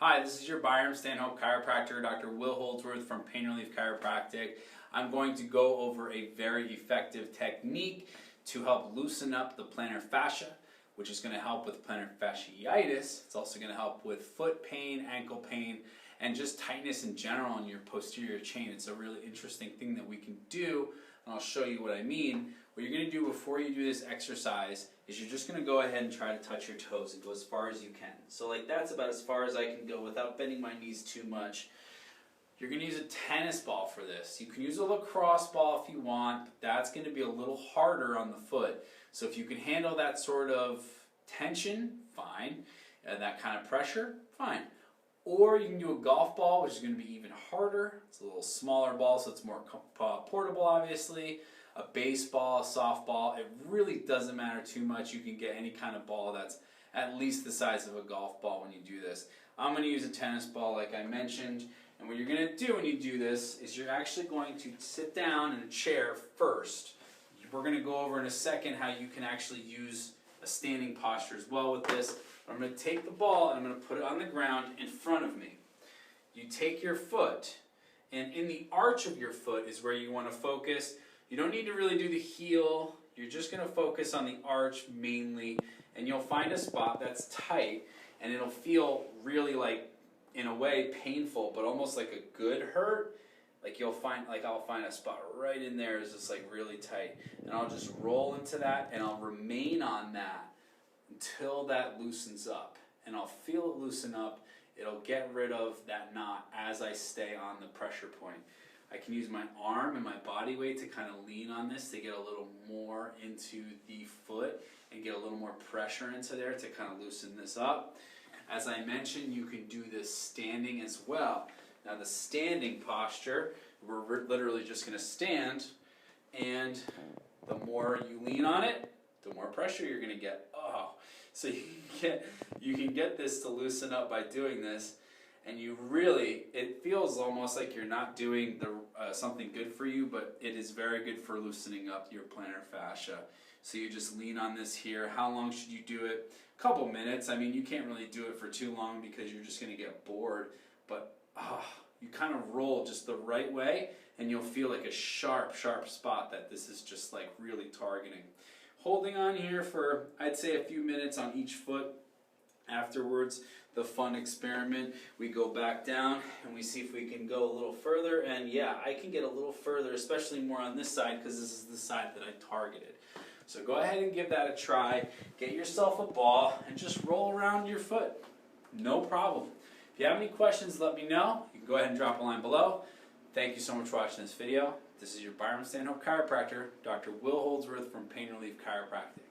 Hi, this is your Stanhope chiropractor, Dr. Wil Holdsworth from Relief Chiropractic. I'm going to go over a very effective technique to help loosen up the plantar fascia, which is going to help with plantar fasciitis. It's also going to help with foot pain, ankle pain, and just tightness in general in your posterior chain. It's a really interesting thing that we can do, and I'll show you what I mean. What you're going to do before you do this exercise is you're just going to go ahead and try to touch your toes and go as far as you can. So like that's about as far as I can go without bending my knees too much. You're going to use a tennis ball for this. You can use a lacrosse ball if you want, but that's going to be a little harder on the foot. So if you can handle that sort of tension, fine. And that kind of pressure, fine. Or you can do a golf ball, which is going to be even harder. It's a little smaller ball, so it's more portable, obviously. A baseball, a softball, it really doesn't matter too much. You can get any kind of ball that's at least the size of a golf ball when you do this. I'm going to use a tennis ball like I mentioned. And what you're going to do when you do this is you're actually going to sit down in a chair first. We're going to go over in a second how you can actually use a standing posture as well with this. I'm going to take the ball and I'm going to put it on the ground in front of me. You take your foot, and in the arch of your foot is where you want to focus. You don't need to really do the heel. You're just going to focus on the arch mainly, and you'll find a spot that's tight, and it'll feel really like, in a way, painful, but almost like a good hurt. Like you'll find, like I'll find a spot right in there is just like really tight, and I'll just roll into that, and I'll remain on that until that loosens up, and I'll feel it loosen up. It'll get rid of that knot as I stay on the pressure point. I can use my arm and my body weight to kind of lean on this to get a little more into the foot and get a little more pressure into there to kind of loosen this up. As I mentioned, you can do this standing as well. Now the standing posture, we're literally just going to stand, and the more you lean on it, the more pressure you're going to get. Oh, so you can get this to loosen up by doing this, and you really, it feels almost like you're not doing something good for you, but it is very good for loosening up your plantar fascia. So you just lean on this here. How long should you do it? A couple minutes. I mean, you can't really do it for too long because you're just going to get bored, but you kind of roll just the right way, and you'll feel like a sharp spot that this is just like really targeting. Holding on here for, I'd say, a few minutes on each foot. Afterwards, the fun experiment, we go back down and we see if we can go a little further, and yeah, I can get a little further, especially more on this side because this is the side that I targeted. So go ahead and give that a try. Get yourself a ball and just roll around your foot. No problem. If you have any questions, let me know. You can go ahead and drop a line below. Thank you so much for watching this video. This is your Stanhope chiropractor, Dr. Wil Holdsworth from Relief Chiropractic.